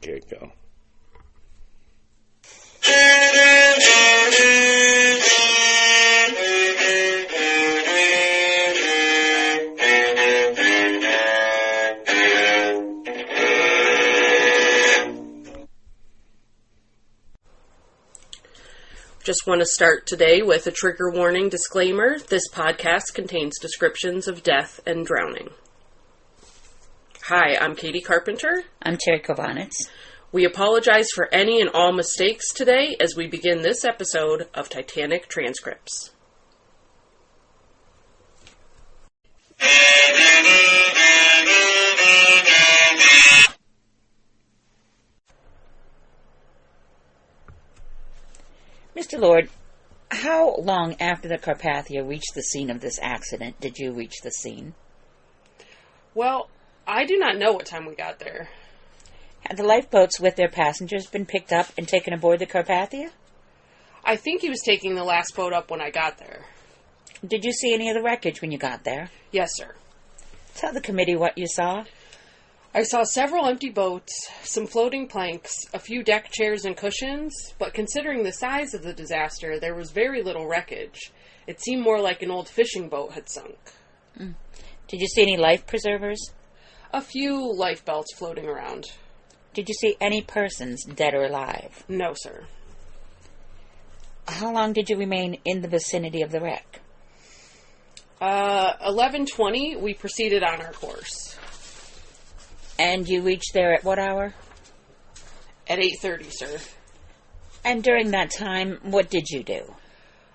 get-go. Just want to start today with a trigger warning disclaimer. This podcast contains descriptions of death and drowning. Hi, I'm Katie Carpenter. I'm Terry Kovanitz. We apologize for any and all mistakes today as we begin this episode of Titanic Transcripts. Mr. Lord, how long after the Carpathia reached the scene of this accident did you reach the scene? Well, I do not know what time we got there. Had the lifeboats with their passengers been picked up and taken aboard the Carpathia? I think he was taking the last boat up when I got there. Did you see any of the wreckage when you got there? Yes, sir. Tell the committee what you saw. I saw several empty boats, some floating planks, a few deck chairs and cushions, but considering the size of the disaster, there was very little wreckage. It seemed more like an old fishing boat had sunk. Did you see any life preservers? A few life belts floating around. Did you see any persons, dead or alive? No, sir. How long did you remain in the vicinity of the wreck? 11:20, we proceeded on our course. And you reached there at what hour? At 8:30, sir. And during that time, what did you do?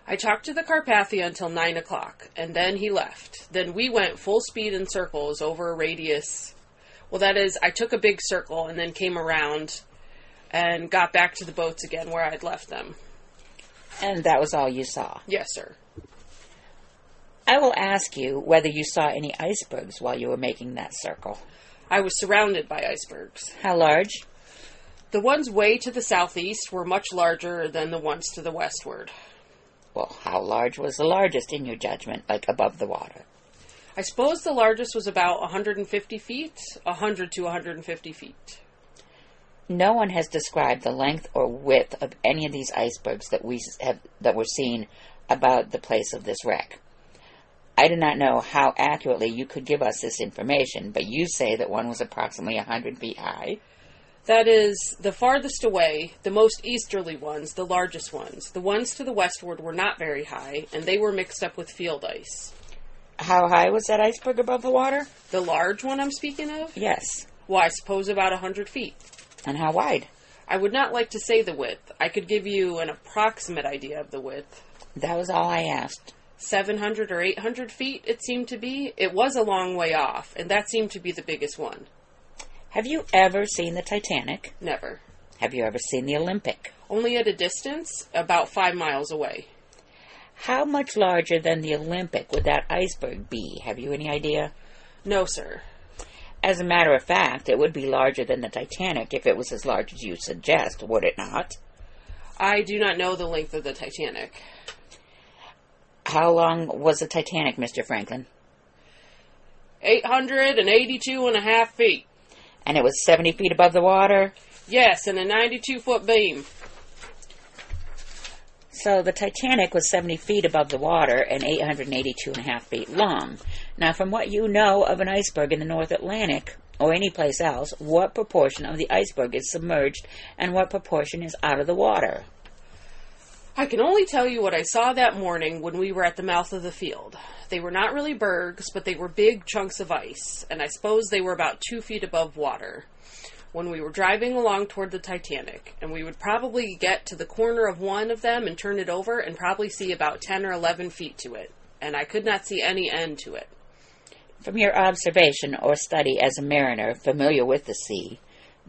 I talked to the Carpathia until 9 o'clock, and then he left. Then we went full speed in circles over a radius. Well, that is, I took a big circle and then came around and got back to the boats again where I'd left them. And that was all you saw? Yes, sir. I will ask you whether you saw any icebergs while you were making that circle. I was surrounded by icebergs. How large? The ones way to the southeast were much larger than the ones to the westward. Well, how large was the largest in your judgment, like above the water? I suppose the largest was about 150 feet, 100 to 150 feet. No one has described the length or width of any of these icebergs that were seen about the place of this wreck. I do not know how accurately you could give us this information, but you say that one was approximately 100 feet high. That is, the farthest away, the most easterly ones, the largest ones. The ones to the westward were not very high, and they were mixed up with field ice. How high was that iceberg above the water? The large one I'm speaking of? Yes. Well, I suppose about 100 feet. And how wide? I would not like to say the width. I could give you an approximate idea of the width. That was all I asked. 700 or 800 feet, it seemed to be. It was a long way off, and that seemed to be the biggest one. Have you ever seen the Titanic? Never. Have you ever seen the Olympic? Only at a distance, about 5 miles away. How much larger than the Olympic would that iceberg be? Have you any idea? No, sir. As a matter of fact, it would be larger than the Titanic if it was as large as you suggest, would it not? I do not know the length of the Titanic. How long was the Titanic, Mr. Franklin? 882.5 feet. And it was 70 feet above the water? Yes, and a 92-foot beam. So the Titanic was 70 feet above the water and 882.5 feet long. Now, from what you know of an iceberg in the North Atlantic, or any place else, what proportion of the iceberg is submerged and what proportion is out of the water? I can only tell you what I saw that morning when we were at the mouth of the field. They were not really bergs, but they were big chunks of ice, and I suppose they were about 2 feet above water. When we were driving along toward the Titanic, and we would probably get to the corner of one of them and turn it over and probably see about 10 or 11 feet to it, and I could not see any end to it. From your observation or study as a mariner familiar with the sea,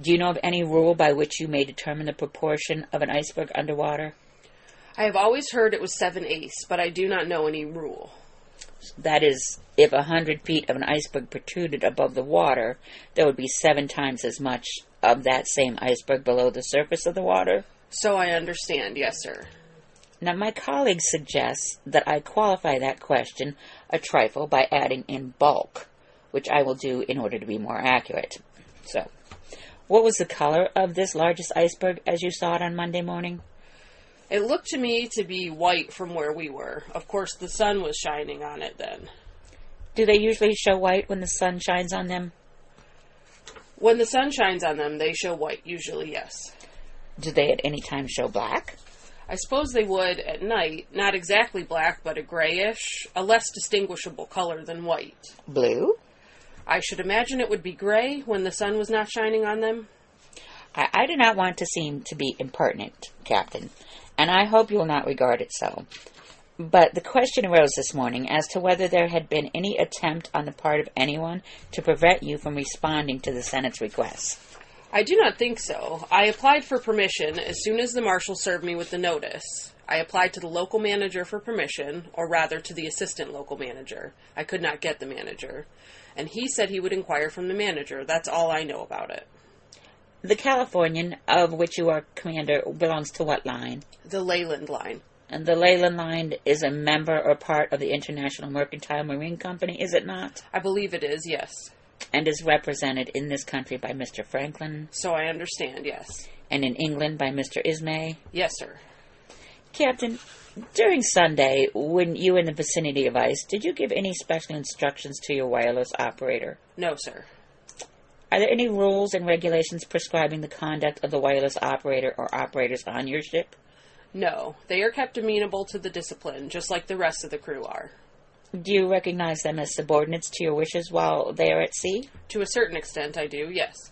do you know of any rule by which you may determine the proportion of an iceberg underwater? I have always heard it was 7/8, but I do not know any rule. That is, if 100 feet of an iceberg protruded above the water, there would be 7 times as much of that same iceberg below the surface of the water? So I understand, yes, sir. Now, my colleague suggests that I qualify that question a trifle by adding in bulk, which I will do in order to be more accurate. So, What was the color of this largest iceberg as you saw it on Monday morning? It looked to me to be white from where we were. Of course, the sun was shining on it then. Do they usually show white when the sun shines on them? When the sun shines on them, they show white, usually, yes. Do they at any time show black? I suppose they would at night. Not exactly black, but a grayish, a less distinguishable color than white. Blue? I should imagine it would be gray when the sun was not shining on them. I do not want to seem to be impertinent, Captain, and I hope you will not regard it so. But the question arose this morning as to whether there had been any attempt on the part of anyone to prevent you from responding to the Senate's request. I do not think so. I applied for permission as soon as the marshal served me with the notice. I applied to the local manager for permission, or rather to the assistant local manager. I could not get the manager. And he said he would inquire from the manager. That's all I know about it. The Californian, of which you are commander, belongs to what line? The Leyland Line. And the Leyland Line is a member or part of the International Mercantile Marine Company, is it not? I believe it is, yes. And is represented in this country by Mr. Franklin? So I understand, yes. And in England by Mr. Ismay? Yes, sir. Captain, during Sunday, when you were in the vicinity of ice, did you give any special instructions to your wireless operator? No, sir. Are there any rules and regulations prescribing the conduct of the wireless operator or operators on your ship? No. They are kept amenable to the discipline, just like the rest of the crew are. Do you recognize them as subordinates to your wishes while they are at sea? To a certain extent, I do, yes.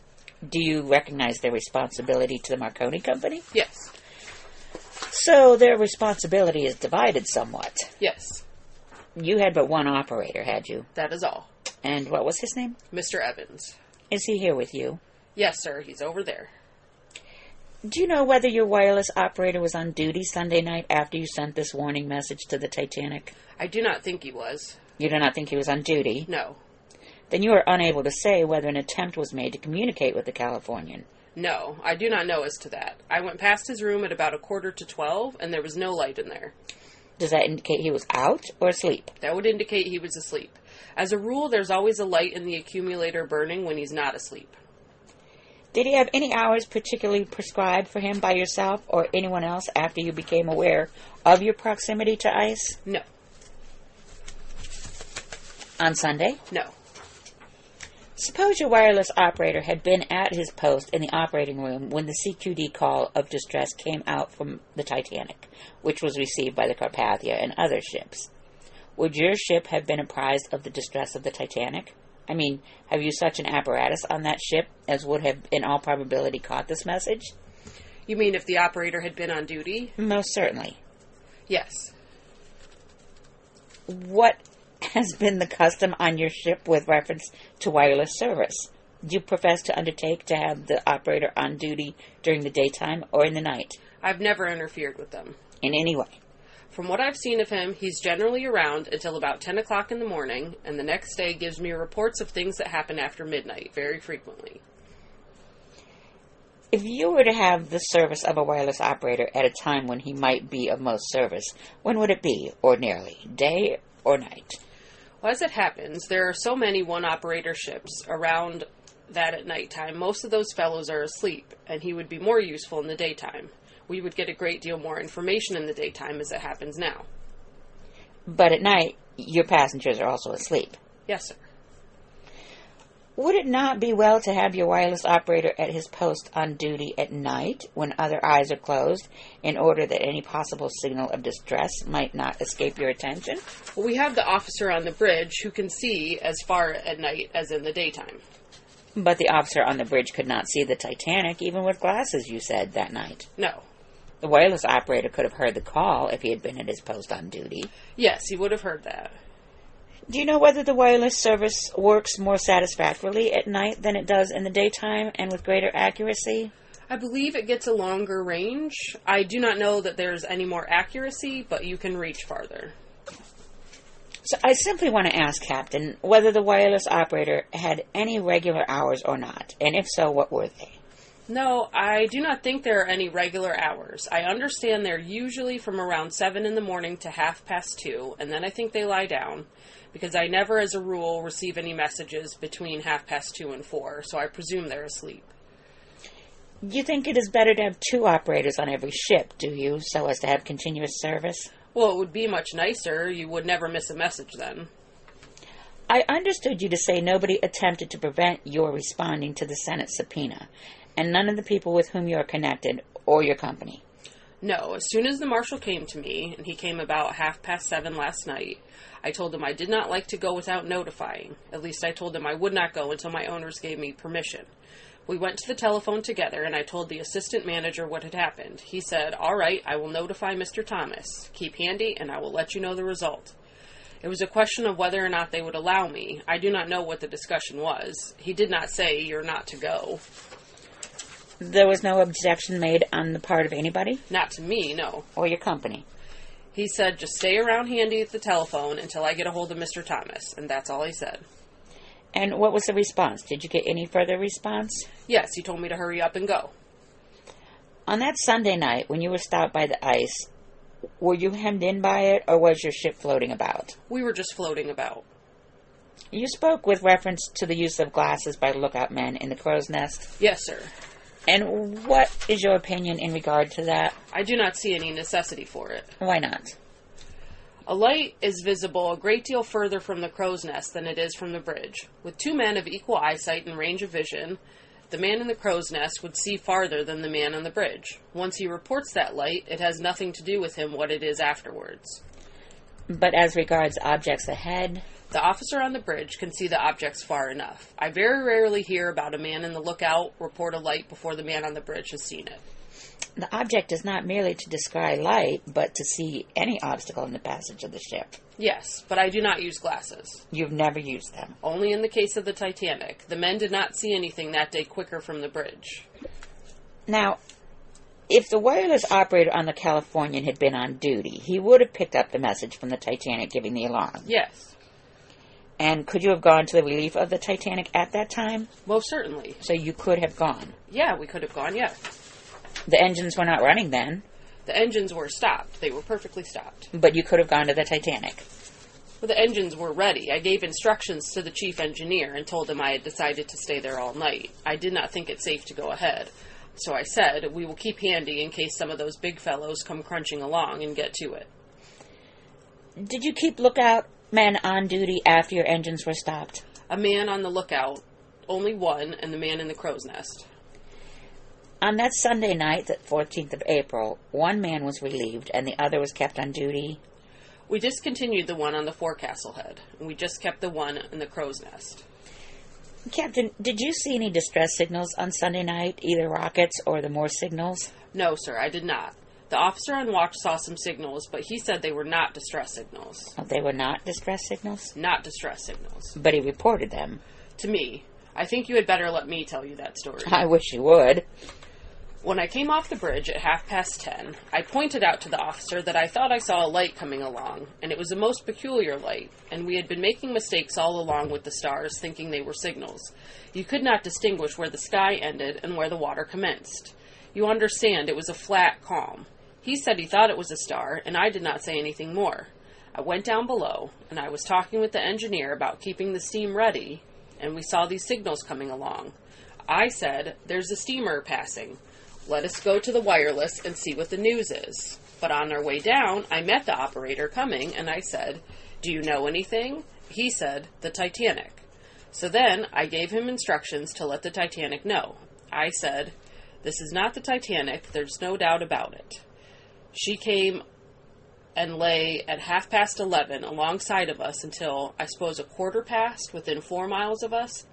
Do you recognize their responsibility to the Marconi Company? Yes. So their responsibility is divided somewhat. Yes. You had but one operator, had you? That is all. And what was his name? Mr. Evans. Is he here with you? Yes, sir. He's over there. Do you know whether your wireless operator was on duty Sunday night after you sent this warning message to the Titanic? I do not think he was. You do not think he was on duty? No. Then you are unable to say whether an attempt was made to communicate with the Californian. No, I do not know as to that. I went past his room at about 11:45, and there was no light in there. Does that indicate he was out or asleep? That would indicate he was asleep. As a rule, there's always a light in the accumulator burning when he's not asleep. Did he have any hours particularly prescribed for him by yourself or anyone else after you became aware of your proximity to ice? No. On Sunday? No. Suppose your wireless operator had been at his post in the operating room when the CQD call of distress came out from the Titanic, which was received by the Carpathia and other ships. Would your ship have been apprised of the distress of the Titanic? I mean, have you such an apparatus on that ship as would have, in all probability, caught this message? You mean if the operator had been on duty? Most certainly. Yes. What has been the custom on your ship with reference to wireless service? Do you profess to undertake to have the operator on duty during the daytime or in the night? I've never interfered with them. In any way? From what I've seen of him, he's generally around until about 10 o'clock in the morning, and the next day gives me reports of things that happen after midnight, very frequently. If you were to have the service of a wireless operator at a time when he might be of most service, when would it be, ordinarily, day or night? Well, as it happens, there are so many one-operator ships around that at nighttime, most of those fellows are asleep, and he would be more useful in the daytime. We would get a great deal more information in the daytime as it happens now. But at night, your passengers are also asleep. Yes, sir. Would it not be well to have your wireless operator at his post on duty at night when other eyes are closed in order that any possible signal of distress might not escape your attention? Well, we have the officer on the bridge who can see as far at night as in the daytime. But the officer on the bridge could not see the Titanic even with glasses, you said, that night. No. The wireless operator could have heard the call if he had been at his post on duty. Yes, he would have heard that. Do you know whether the wireless service works more satisfactorily at night than it does in the daytime and with greater accuracy? I believe it gets a longer range. I do not know that there's any more accuracy, but you can reach farther. So I simply want to ask, Captain, whether the wireless operator had any regular hours or not, and if so, what were they? No, I do not think there are any regular hours. I understand they're usually from around 7 in the morning to 2:30, and then I think they lie down, because I never, as a rule, receive any messages between 2:30 and 4, so I presume they're asleep. You think it is better to have 2 operators on every ship, do you, so as to have continuous service? Well, it would be much nicer. You would never miss a message then. I understood you to say nobody attempted to prevent your responding to the Senate subpoena, and none of the people with whom you are connected, or your company. No, as soon as the marshal came to me, and he came about 7:30 last night, I told him I did not like to go without notifying. At least I told him I would not go until my owners gave me permission. We went to the telephone together, and I told the assistant manager what had happened. He said, "All right, I will notify Mr. Thomas. Keep handy, and I will let you know the result." It was a question of whether or not they would allow me. I do not know what the discussion was. He did not say, "You're not to go." There was no objection made on the part of anybody? Not to me, no. Or your company? He said, "Just stay around handy at the telephone until I get a hold of Mr. Thomas," and that's all he said. And what was the response? Did you get any further response? Yes, he told me to hurry up and go. On that Sunday night, when you were stopped by the ice, were you hemmed in by it, or was your ship floating about? We were just floating about. You spoke with reference to the use of glasses by lookout men in the crow's nest. Yes, sir. And what is your opinion in regard to that? I do not see any necessity for it. Why not? A light is visible a great deal further from the crow's nest than it is from the bridge. With 2 men of equal eyesight and range of vision, the man in the crow's nest would see farther than the man on the bridge. Once he reports that light, it has nothing to do with him what it is afterwards. But as regards objects ahead? The officer on the bridge can see the objects far enough. I very rarely hear about a man in the lookout report a light before the man on the bridge has seen it. The object is not merely to descry light, but to see any obstacle in the passage of the ship. Yes, but I do not use glasses. You've never used them. Only in the case of the Titanic. The men did not see anything that day quicker from the bridge. Now, if the wireless operator on the Californian had been on duty, he would have picked up the message from the Titanic giving the alarm. Yes. And could you have gone to the relief of the Titanic at that time? Most certainly. So you could have gone. Yeah, we could have gone, yeah. The engines were not running then. The engines were stopped. They were perfectly stopped. But you could have gone to the Titanic. Well, the engines were ready. I gave instructions to the chief engineer and told him I had decided to stay there all night. I did not think it safe to go ahead. So I said, "We will keep handy in case some of those big fellows come crunching along and get to it." Did you keep lookout men on duty after your engines were stopped? A man on the lookout, only one, and the man in the crow's nest. On that Sunday night, the 14th of April, one man was relieved and the other was kept on duty. We discontinued the one on the forecastle head, and we just kept the one in the crow's nest. Captain, did you see any distress signals on Sunday night, either rockets or the Morse signals? No, sir, I did not. The officer on watch saw some signals, but he said they were not distress signals. Oh, they were not distress signals? Not distress signals. But he reported them. To me. I think you had better let me tell you that story. I wish you would. When I came off the bridge at 10:30, I pointed out to the officer that I thought I saw a light coming along, and it was a most peculiar light, and we had been making mistakes all along with the stars, thinking they were signals. You could not distinguish where the sky ended and where the water commenced. You understand, it was a flat calm. He said he thought it was a star, and I did not say anything more. I went down below, and I was talking with the engineer about keeping the steam ready, and we saw these signals coming along. I said, "There's a steamer passing. Let us go to the wireless and see what the news is." But on our way down, I met the operator coming, and I said, "Do you know anything?" He said, "The Titanic." So then I gave him instructions to let the Titanic know. I said, "This is not the Titanic, there's no doubt about it." She came and lay at 11:30 alongside of us until, I suppose, 1/4 within 4 miles of us.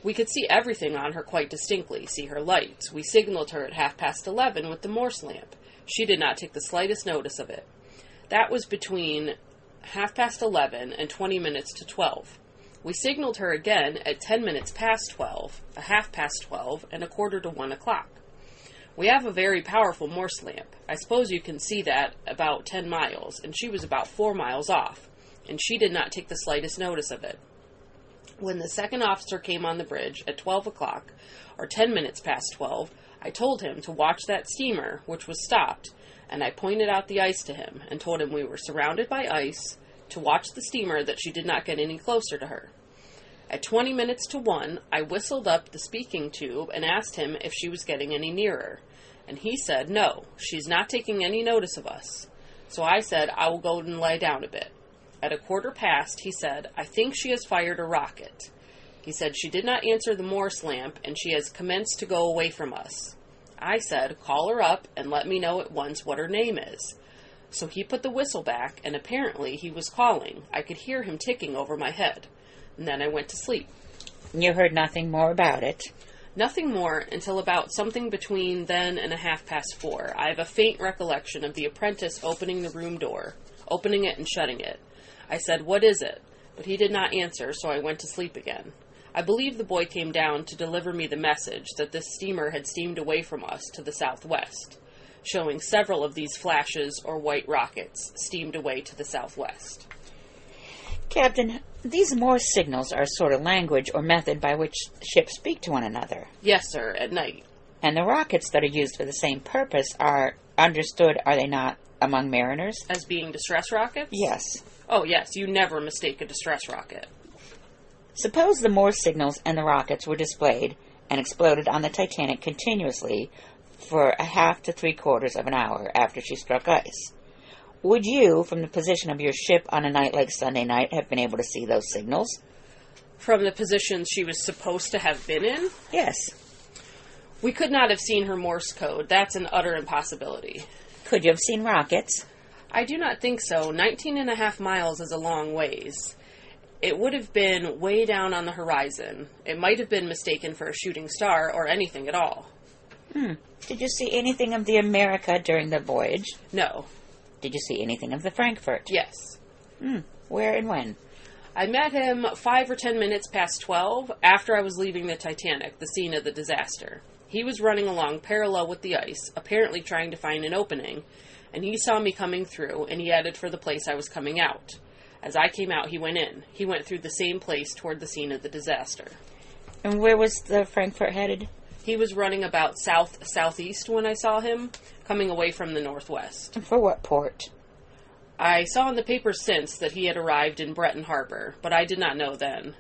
We could see everything on her quite distinctly, see her lights. We signaled her at 11:30 with the Morse lamp. She did not take the slightest notice of it. That was between 11:30 and 20 minutes to 12. We signaled her again at 10 minutes past 12, 12:30, and 1/4 to 1 o'clock. We have a very powerful Morse lamp. I suppose you can see that about 10 miles, and she was about 4 miles off, and she did not take the slightest notice of it. When the second officer came on the bridge at 12 o'clock, or 10 minutes past 12, I told him to watch that steamer, which was stopped, and I pointed out the ice to him, and told him we were surrounded by ice, to watch the steamer that she did not get any closer to her. At 20 minutes to 1, I whistled up the speaking tube and asked him if she was getting any nearer. And he said, no, she's not taking any notice of us. So I said, I will go and lie down a bit. At 1:15, he said, I think she has fired a rocket. He said she did not answer the Morse lamp and she has commenced to go away from us. I said, call her up and let me know at once what her name is. So he put the whistle back, and apparently he was calling. I could hear him ticking over my head. And then I went to sleep. You heard nothing more about it? Nothing more until about something between then and 4:30. I have a faint recollection of the apprentice opening the room door, opening it and shutting it. I said, what is it? But he did not answer, so I went to sleep again. I believe the boy came down to deliver me the message that this steamer had steamed away from us to the southwest, showing several of these flashes or white rockets steamed away to the southwest. Captain, these Morse signals are a sort of language or method by which ships speak to one another. Yes, sir, at night. And the rockets that are used for the same purpose are understood, are they not, among mariners? As being distress rockets? Yes. Oh, yes, you never mistake a distress rocket. Suppose the Morse signals and the rockets were displayed and exploded on the Titanic continuously for a half to 3/4 of an hour after she struck ice. Would you, from the position of your ship on a night like Sunday night, have been able to see those signals? From the position she was supposed to have been in? Yes. We could not have seen her Morse code. That's an utter impossibility. Could you have seen rockets? I do not think so. 19.5 miles is a long ways. It would have been way down on the horizon. It might have been mistaken for a shooting star or anything at all. Did you see anything of the America during the voyage? No. Did you see anything of the Frankfurt? Yes. Where and when? I met him 5 or 10 minutes past 12 after I was leaving the Titanic, the scene of the disaster. He was running along parallel with the ice, apparently trying to find an opening, and he saw me coming through, and he headed for the place I was coming out. As I came out, he went in. He went through the same place toward the scene of the disaster. And where was the Frankfurt headed? He was running about southeast when I saw him, coming away from the northwest. And for what port? I saw in the papers since that he had arrived in Breton Harbor, but I did not know then.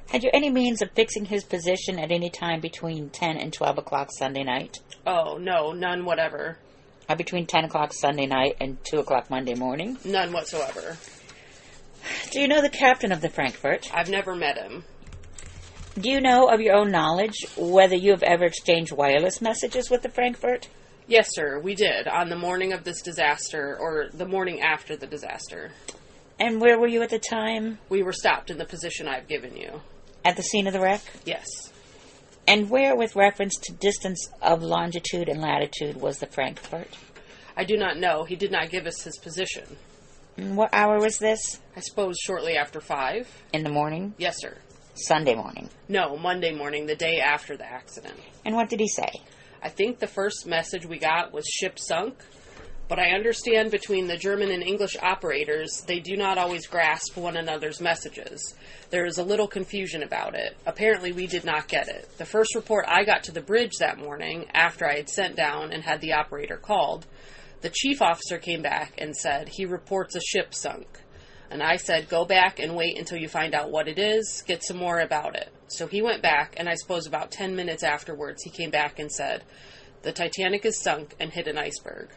Had you any means of fixing his position at any time between 10 and 12 o'clock Sunday night? Oh, no, none whatever. Between 10 o'clock Sunday night and 2 o'clock Monday morning? None whatsoever. Do you know the captain of the Frankfurt? I've never met him. Do you know of your own knowledge whether you have ever exchanged wireless messages with the Frankfurt? Yes, sir, we did, on the morning of this disaster, or the morning after the disaster. And where were you at the time? We were stopped in the position I've given you. At the scene of the wreck? Yes. And where, with reference to distance of longitude and latitude, was the Frankfurt? I do not know. He did not give us his position. And what hour was this? I suppose shortly after 5. In the morning? Yes, sir. Sunday morning? No, Monday morning, the day after the accident. And what did he say? I think the first message we got was ship sunk, but I understand between the German and English operators, they do not always grasp one another's messages. There is a little confusion about it. Apparently we did not get it. The first report I got to the bridge that morning, after I had sent down and had the operator called, the chief officer came back and said, he reports a ship sunk. And I said, go back and wait until you find out what it is, get some more about it. So he went back, and I suppose about 10 minutes afterwards, he came back and said, the Titanic is sunk and hit an iceberg.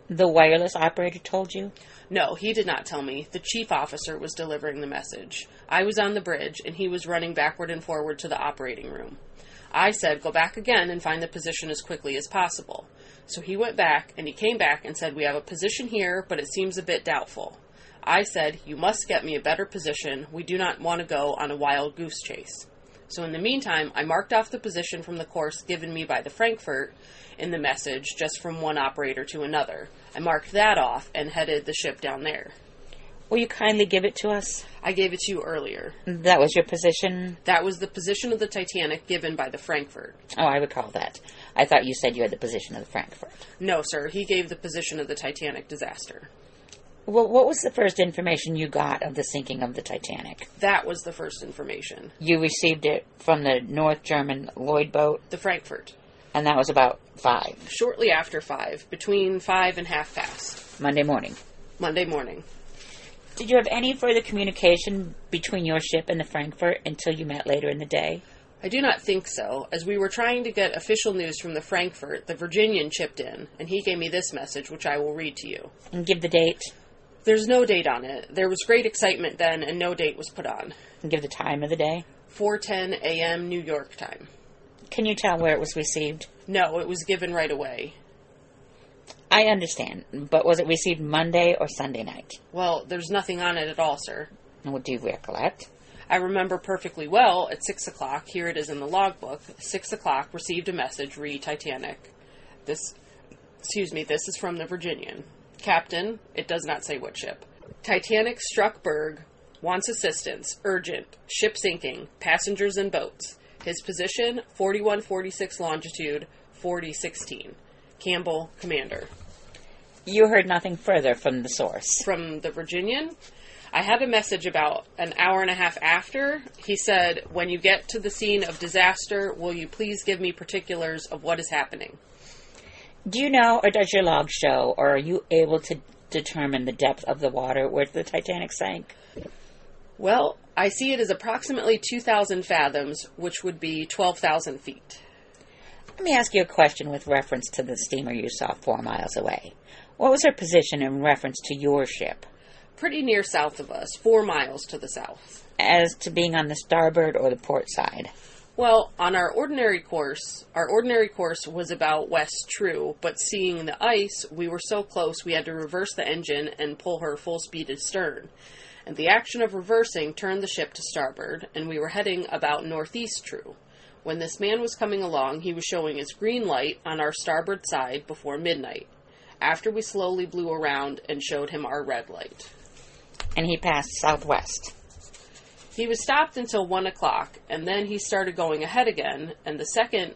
The wireless operator told you? No, he did not tell me. The chief officer was delivering the message. I was on the bridge, and he was running backward and forward to the operating room. I said, go back again and find the position as quickly as possible. So he went back, and he came back and said, we have a position here, but it seems a bit doubtful. I said, you must get me a better position. We do not want to go on a wild goose chase. So in the meantime, I marked off the position from the course given me by the Frankfurt in the message, just from one operator to another. I marked that off and headed the ship down there. Will you kindly give it to us? I gave it to you earlier. That was your position? That was the position of the Titanic given by the Frankfurt. Oh, I recall that. I thought you said you had the position of the Frankfurt. No, sir. He gave the position of the Titanic disaster. Well, what was the first information you got of the sinking of the Titanic? That was the first information. You received it from the North German Lloyd boat? The Frankfurt. And that was about 5? Shortly after 5, between 5 and 5:30. Monday morning? Monday morning. Did you have any further communication between your ship and the Frankfurt until you met later in the day? I do not think so. As we were trying to get official news from the Frankfurt, the Virginian chipped in, and he gave me this message, which I will read to you. And give the date. There's no date on it. There was great excitement then, and no date was put on. And give the time of the day. 4:10 a.m. New York time. Can you tell where it was received? No, it was given right away. I understand, but was it received Monday or Sunday night? Well, there's nothing on it at all, sir. What do you recollect? I remember perfectly well at 6 o'clock, here it is in the logbook, 6 o'clock, received a message, re Titanic. This is from the Virginian. Captain, it does not say what ship. Titanic struck berg, wants assistance, urgent, ship sinking, passengers and boats. His position, 4146 longitude, 4016. Campbell, commander. You heard nothing further from the source? From the Virginian? I had a message about an hour and a half after. He said, when you get to the scene of disaster, will you please give me particulars of what is happening? Do you know, or does your log show, or are you able to determine the depth of the water where the Titanic sank? Well, I see it as approximately 2,000 fathoms, which would be 12,000 feet. Let me ask you a question with reference to the steamer you saw 4 miles away. What was her position in reference to your ship? Pretty near south of us, 4 miles to the south. As to being on the starboard or the port side? Well, on our ordinary course was about west true, but seeing the ice, we were so close we had to reverse the engine and pull her full speed astern. And the action of reversing turned the ship to starboard, and we were heading about northeast true. When this man was coming along, he was showing his green light on our starboard side before midnight, after we slowly blew around and showed him our red light. And he passed southwest. He was stopped until 1 o'clock, and then he started going ahead again, and the second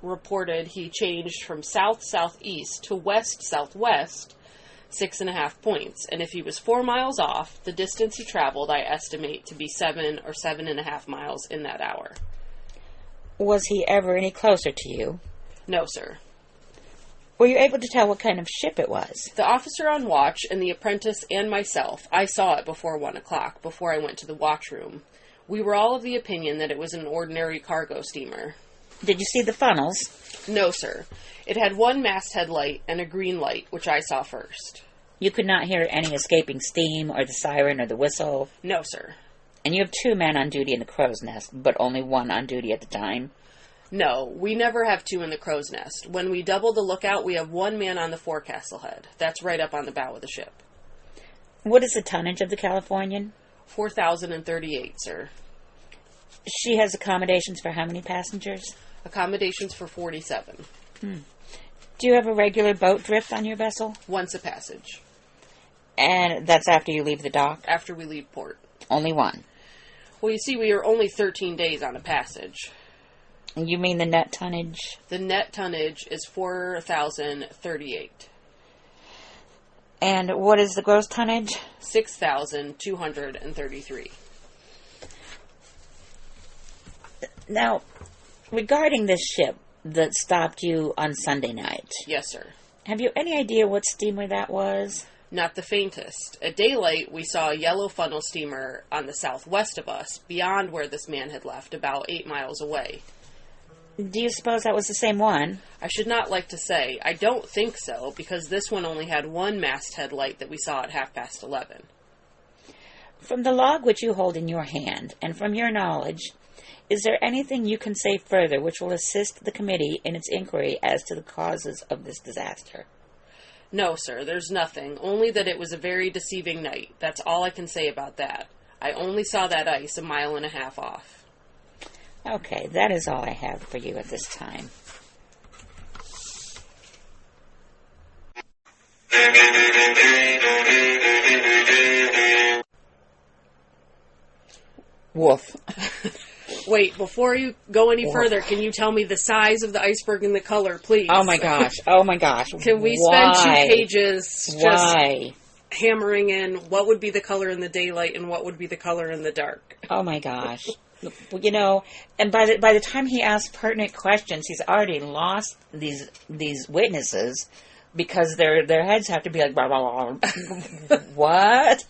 reported he changed from south-southeast to west-southwest 6.5 points, and if he was 4 miles off, the distance he traveled I estimate to be 7 or 7.5 miles in that hour. Was he ever any closer to you? No, sir. Were you able to tell what kind of ship it was? The officer on watch and the apprentice and myself, I saw it before 1 o'clock, before I went to the watchroom. We were all of the opinion that it was an ordinary cargo steamer. Did you see the funnels? No, sir. It had one masthead light and a green light, which I saw first. You could not hear any escaping steam or the siren or the whistle? No, sir. And you have 2 men on duty in the crow's nest, but only 1 on duty at the time? No, we never have 2 in the crow's nest. When we double the lookout, we have 1 man on the forecastle head. That's right up on the bow of the ship. What is the tonnage of the Californian? 4,038, sir. She has accommodations for how many passengers? Accommodations for 47. Do you have a regular boat drift on your vessel? Once a passage. And that's after you leave the dock? After we leave port. Only 1? Well, you see, we are only 13 days on a passage. You mean the net tonnage? The net tonnage is 4,038. And what is the gross tonnage? 6,233. Now, regarding this ship that stopped you on Sunday night. Yes, sir. Have you any idea what steamer that was? Not the faintest. At daylight, we saw a yellow funnel steamer on the southwest of us, beyond where this man had left, about 8 miles away. Do you suppose that was the same one? I should not like to say. I don't think so, because this one only had one masthead light that we saw at 11:30. From the log which you hold in your hand, and from your knowledge, is there anything you can say further which will assist the committee in its inquiry as to the causes of this disaster? No, sir, there's nothing. Only that it was a very deceiving night. That's all I can say about that. I only saw that ice 1.5 miles off. Okay, that is all I have for you at this time. Woof. Wait, before you go any further, can you tell me the size of the iceberg and the color, please? Oh my gosh, oh my gosh. Can we spend 2 pages just Why? hammering in what would be the color in the daylight and what would be the color in the dark? Oh my gosh. You know, and by the time he asks pertinent questions, he's already lost these witnesses because their heads have to be like, blah, blah, blah. What?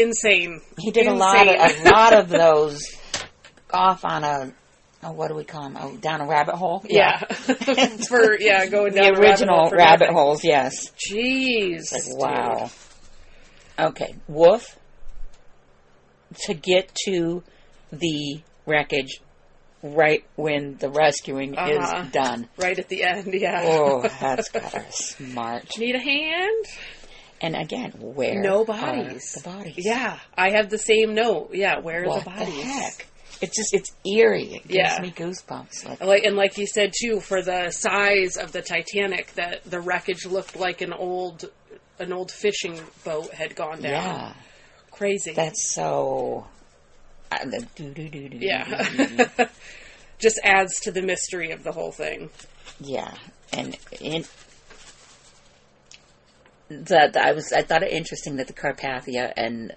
insane. He did a lot of those off on a, what do we call them? Oh, down a rabbit hole? Yeah. Going down the original rabbit holes, yes. Jeez. Like, wow. Dude. Okay, Wolf, to get to the wreckage right when the rescuing is done. Right at the end, yeah. Oh, that's got her smart. Need a hand? And again, where no bodies. Are the bodies? Yeah, I have the same note. Yeah, where are the bodies? What the heck? It's eerie. It gives me goosebumps. Like you said, too, for the size of the Titanic, that the wreckage looked like an old fishing boat had gone down. Yeah. Crazy. That's so... Yeah. Just adds to the mystery of the whole thing. Yeah. And I thought it interesting that the Carpathia and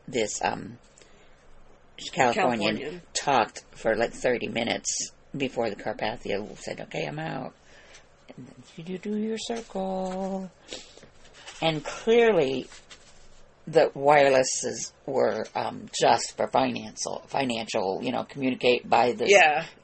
this Californian talked for like 30 minutes before the Carpathia said, "Okay, I'm out." And then you do your circle. And clearly the wirelesses were just for financial, communicate by this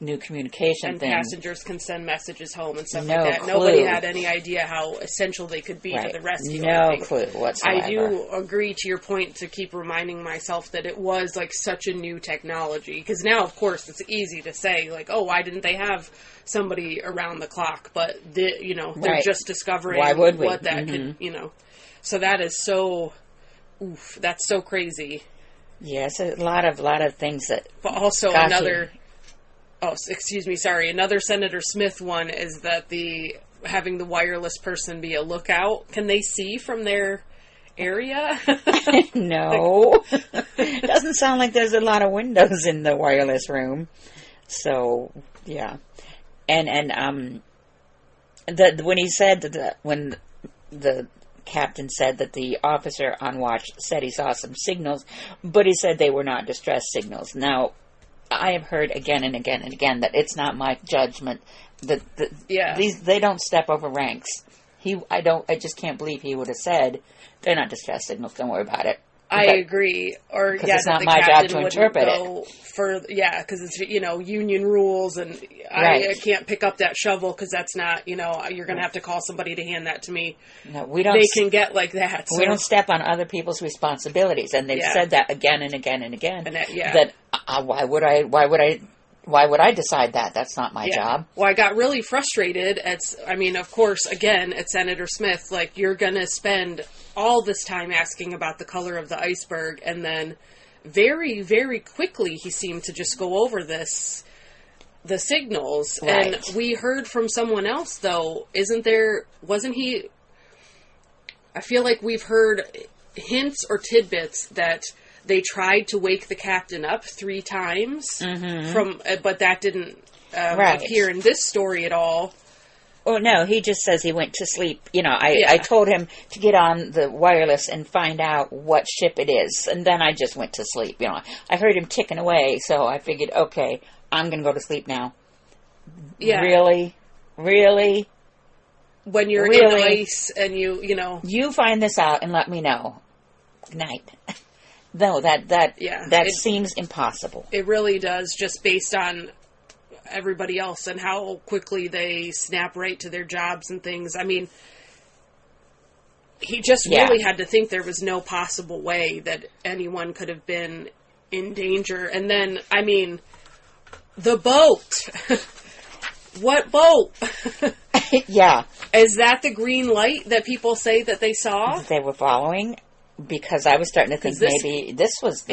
new communication and thing. And passengers can send messages home and stuff like that. Clue. Nobody had any idea how essential they could be for the rescue. No clue whatsoever. I do agree to your point to keep reminding myself that it was like such a new technology. Because now, of course, it's easy to say, like, oh, why didn't they have somebody around the clock? But, they're just discovering what that could, So that is so... Oof, that's so crazy. Yes, a lot of things that... But also another... Oh, excuse me, sorry. Another Senator Smith one is that having the wireless person be a lookout. Can they see from their area? No. It doesn't sound like there's a lot of windows in the wireless room. So, yeah. And when he said that when the captain said that the officer on watch said he saw some signals, but he said they were not distress signals. Now, I have heard again and again and again that it's not my judgment that they don't step over ranks. I just can't believe he would have said they're not distress signals. Don't worry about it. I agree. Or it's not my job to interpret it. Because it's union rules, and I can't pick up that shovel because that's not you're going to have to call somebody to hand that to me. No, we don't. They can get like that. So. We don't step on other people's responsibilities, and they've said that again and again and again. And that why would I decide that? That's not my job. Well, I got really frustrated of course, again, at Senator Smith, like, you're going to spend all this time asking about the color of the iceberg, and then very, very quickly he seemed to just go over the signals. Right. And we heard from someone else, though, wasn't he, I feel like we've heard hints or tidbits that they tried to wake the captain up 3 times but that didn't appear in this story at all. Oh, no, he just says he went to sleep. I told him to get on the wireless and find out what ship it is. And then I just went to sleep. I heard him ticking away, so I figured, okay, I'm going to go to sleep now. Yeah. Really? Really? When you're in ice and You find this out and let me know. Good night. No, that seems impossible. It really does, just based on everybody else and how quickly they snap right to their jobs and things. I mean, he just really had to think there was no possible way that anyone could have been in danger. And then, I mean, the boat. What boat? Yeah. Is that the green light that people say that they saw? They were following? Because I was starting to think maybe this was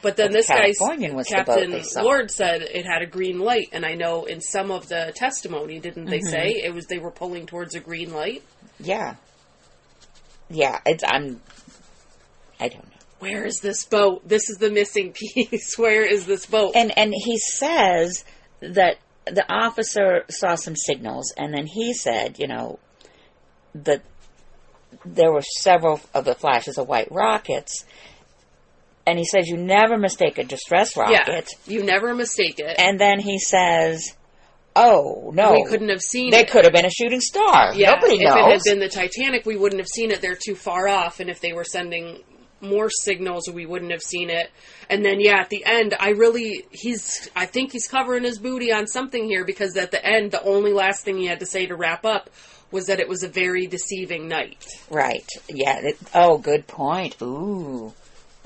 but then this Californian was Captain the boat they saw. Lord said it had a green light, and I know in some of the testimony, didn't they say they were pulling towards a green light? Yeah. Yeah, I don't know. Where is this boat? This is the missing piece. Where is this boat? And he says that the officer saw some signals, and then he said, that there were several of the flashes of white rockets, and he says you never mistake a distress rocket. Yeah, you never mistake it. And then he says, oh, no. We couldn't have seen They it. could have been a shooting star. Yeah, Nobody knows. If it had been the Titanic, we wouldn't have seen it. They're too far off, and if they were sending more signals or we wouldn't have seen it. And then, yeah, at the end, I think he's covering his booty on something here, because at the end, the only last thing he had to say to wrap up was that it was a very deceiving night. Right. Yeah. Good point. Ooh.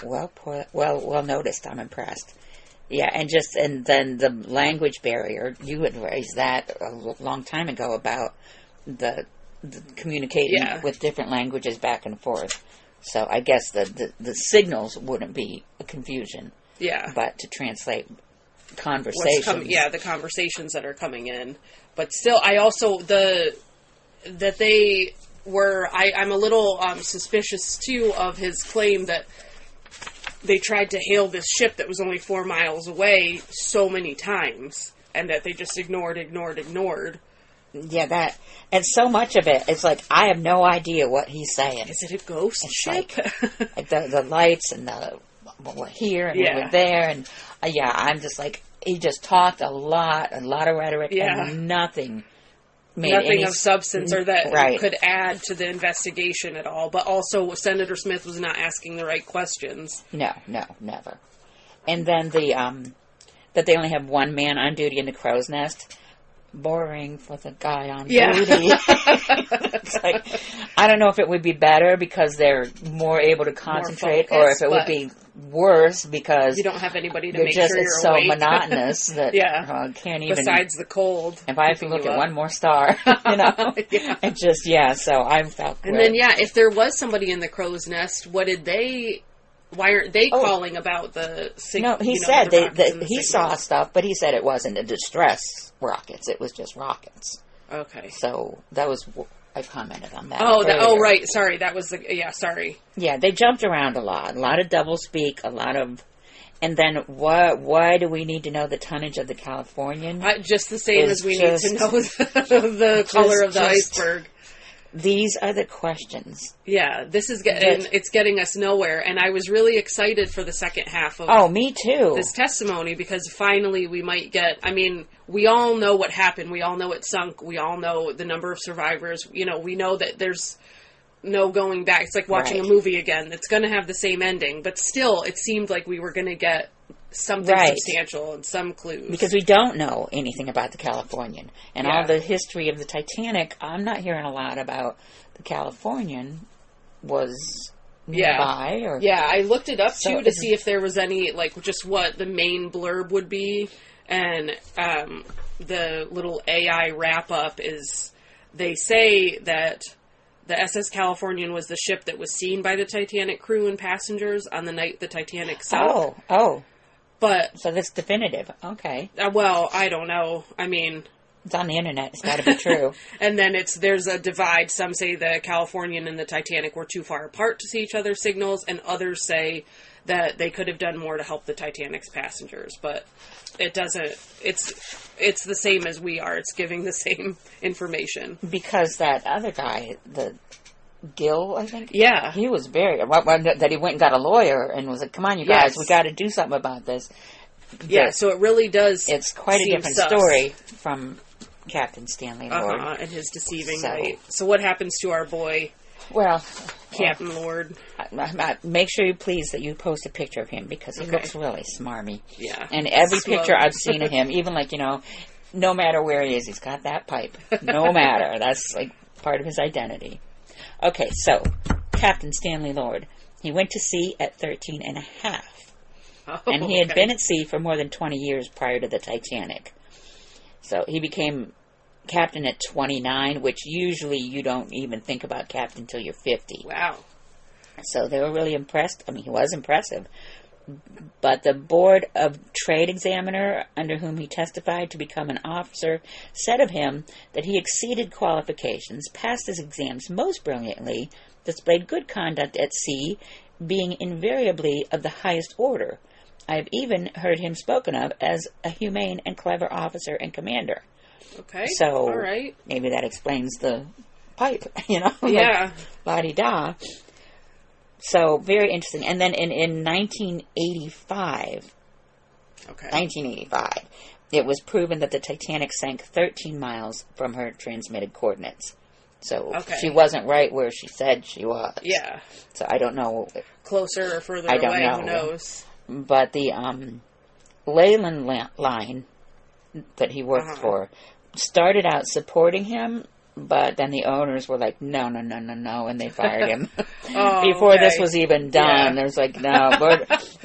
Well noticed. I'm impressed. Yeah, and then the language barrier. You had raised that a long time ago about the communicating with different languages back and forth. So I guess the signals wouldn't be a confusion. Yeah. But to translate conversations. The conversations that are coming in. But still, I also, that they were, I'm a little suspicious, too, of his claim that they tried to hail this ship that was only 4 miles away so many times, and that they just ignored. Yeah, and so much of it, it's like, I have no idea what he's saying. Is it a ghost ship? Like the lights and we're here and we're there, and I'm just like, he just talked a lot of rhetoric, and nothing of substance or that could add to the investigation at all. But also, Senator Smith was not asking the right questions. No, never. And then that they only have one man on duty in the crow's nest. Boring for the guy on duty. It's like, I don't know if it would be better because they're more able to concentrate, or if it would be worse because you don't have anybody to make sure you're it's so awake. Monotonous that can't even. Besides the cold, if I have to look at one more star, it just so I felt. And then if there was somebody in the crow's nest, what did they? Why aren't they calling about the signal? No, he said he saw stuff, but he said it wasn't a distress rockets. It was just rockets. Okay. So that was, I commented on that. Right. Sorry, that was sorry. Yeah, they jumped around a lot of doublespeak, and then why do we need to know the tonnage of the Californian? Just the same as we need to know the color of the iceberg. These are the questions. Yeah, this is getting us nowhere, and I was really excited for the second half of me too. This testimony, because finally we might get, we all know what happened. We all know it sunk. We all know the number of survivors. We know that there's no going back. It's like watching a movie again. It's going to have the same ending, but still, it seemed like we were going to get something substantial and some clues. Because we don't know anything about the Californian. And all the history of the Titanic, I'm not hearing a lot about the Californian was nearby. I looked it up, too, to see if there was any, just what the main blurb would be. And the little AI wrap-up is, they say that the SS Californian was the ship that was seen by the Titanic crew and passengers on the night the Titanic sunk. But so that's definitive. Okay. Well, I don't know. It's on the internet. It's got to be true. And then there's a divide. Some say the Californian and the Titanic were too far apart to see each other's signals, and others say that they could have done more to help the Titanic's passengers. But it doesn't. It's the same as we are. It's giving the same information. Because that other guy, the Gill, I think? Yeah. He was that he went and got a lawyer and was like, come on, you guys, we got to do something about this. So it really does. It's quite a different story from Captain Stanley Lord. And his deceiving night. So what happens to our boy, Captain Lord? Make sure that you post a picture of him, because he looks really smarmy. Yeah. And every picture I've seen of him, even no matter where he is, he's got that pipe. No matter. That's part of his identity. Okay, so, Captain Stanley Lord, he went to sea at 13 and a half. And he had been at sea for more than 20 years prior to the Titanic. So, he became captain at 29, which usually you don't even think about captain until you're 50. Wow. So, they were really impressed. He was impressive. But the Board of Trade Examiner, under whom he testified to become an officer, said of him that he exceeded qualifications, passed his exams most brilliantly, displayed good conduct at sea, being invariably of the highest order. I have even heard him spoken of as a humane and clever officer and commander. Okay, so all right. Maybe that explains the pipe, Yeah. La-di-da. So, very interesting. And then in 1985, it was proven that the Titanic sank 13 miles from her transmitted coordinates. So Okay. she wasn't right where she said she was. Yeah. So I don't know. Closer or further I don't away, know. who knows? But the Leyland line that he worked for started out supporting him, but then the owners were like, no, and they fired him. Before this was even done. There's like, no,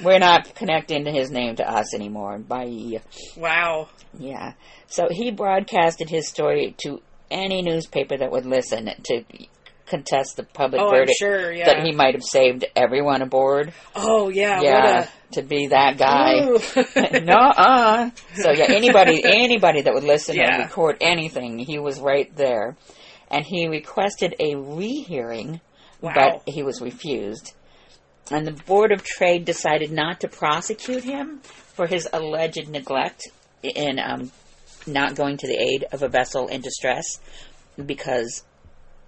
we're not connecting his name to us anymore. Bye. Wow. Yeah. So he broadcasted his story to any newspaper that would listen to contest the public verdict I'm sure, yeah. that he might have saved everyone aboard. Oh, yeah. Yeah, to be that guy. No, So, yeah, anybody that would listen and record anything, he was right there. And he requested a rehearing, but he was refused. And the Board of Trade decided not to prosecute him for his alleged neglect in not going to the aid of a vessel in distress, because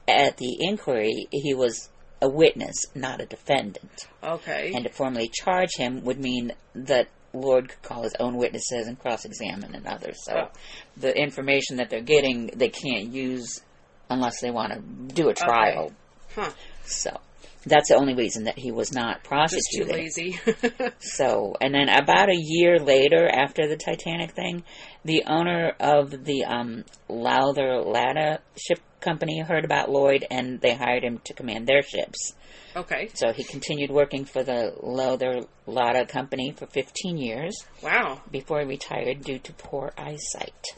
at the inquiry, he was a witness, not a defendant. Okay. And to formally charge him would mean that Lord could call his own witnesses and cross-examine and others. So the information that they're getting, they can't use unless they want to do a trial. Okay. So that's the only reason that he was not prosecuted. Just too lazy. So, and then about a year later, after the Titanic thing, the owner of the Lowther Latta ship company heard about Lloyd, and they hired him to command their ships. Okay. So he continued working for the Lowther Latta company for 15 years. Wow. Before he retired due to poor eyesight.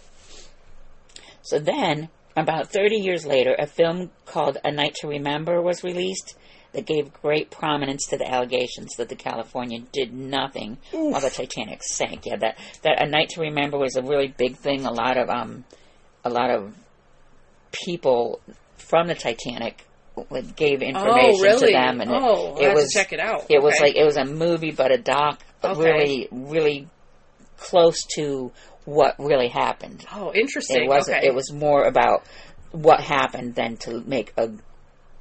So then, about 30 years later, a film called A Night to Remember was released that gave great prominence to the allegations that the Californian did nothing while the Titanic sank. Yeah, that A Night to Remember was a really big thing. A lot of people from the Titanic gave information to them, and it was, check it out. It was like it was a movie, but a doc, really close to what really happened. Oh, interesting. It wasn't. It was more about what happened than to make a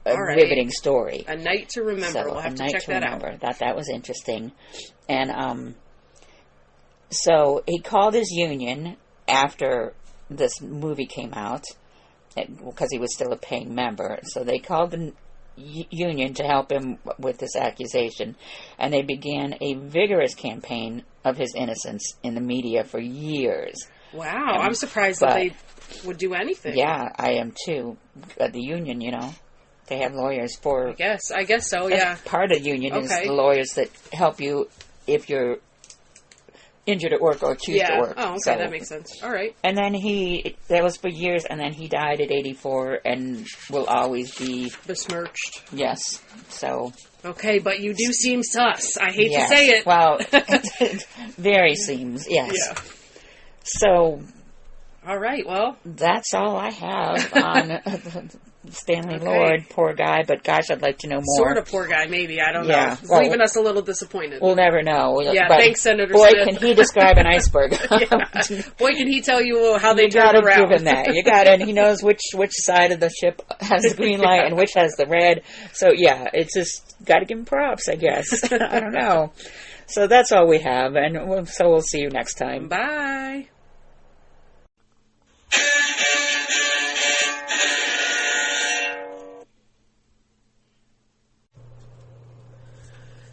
riveting story. A Night to Remember. So, we'll have to check that out. That was interesting, and so he called his union after this movie came out, because he was still a paying member. So they called the union to help him with this accusation, and they began a vigorous campaign of his innocence in the media for years. Wow, I'm surprised that they would do anything. Yeah, I am too. At the union, they have lawyers for... I guess so, yeah. Part of the union is the lawyers that help you if you're injured at work or accused at work. Oh, okay, so, that makes sense. All right. And then that was for years, and then he died at 84 and will always be... besmirched. Yes, so... Okay, but you do seem sus. I hate to say it. Well, very seems, yes. Yeah. So... All right, well... That's all I have on Stanley Lord, poor guy, but gosh, I'd like to know more. Sort of poor guy, maybe, I don't know. He's leaving us a little disappointed. We'll never know. Yeah, thanks, Senator Boy, Smith. can he describe an iceberg. Boy, can he tell you how they turn around. You gotta give him that. You gotta, and he knows which side of the ship has the green light and which has the red. So, yeah, it's just, gotta give him props, I guess. I don't know. So that's all we have, and so we'll see you next time. Bye.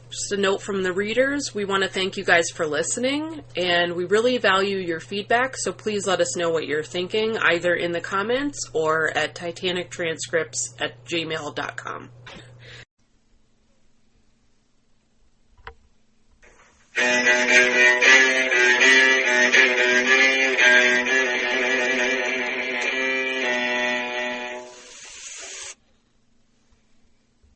Just a note from the readers, we want to thank you guys for listening, and we really value your feedback, so please let us know what you're thinking, either in the comments or at titanictranscripts@gmail.com.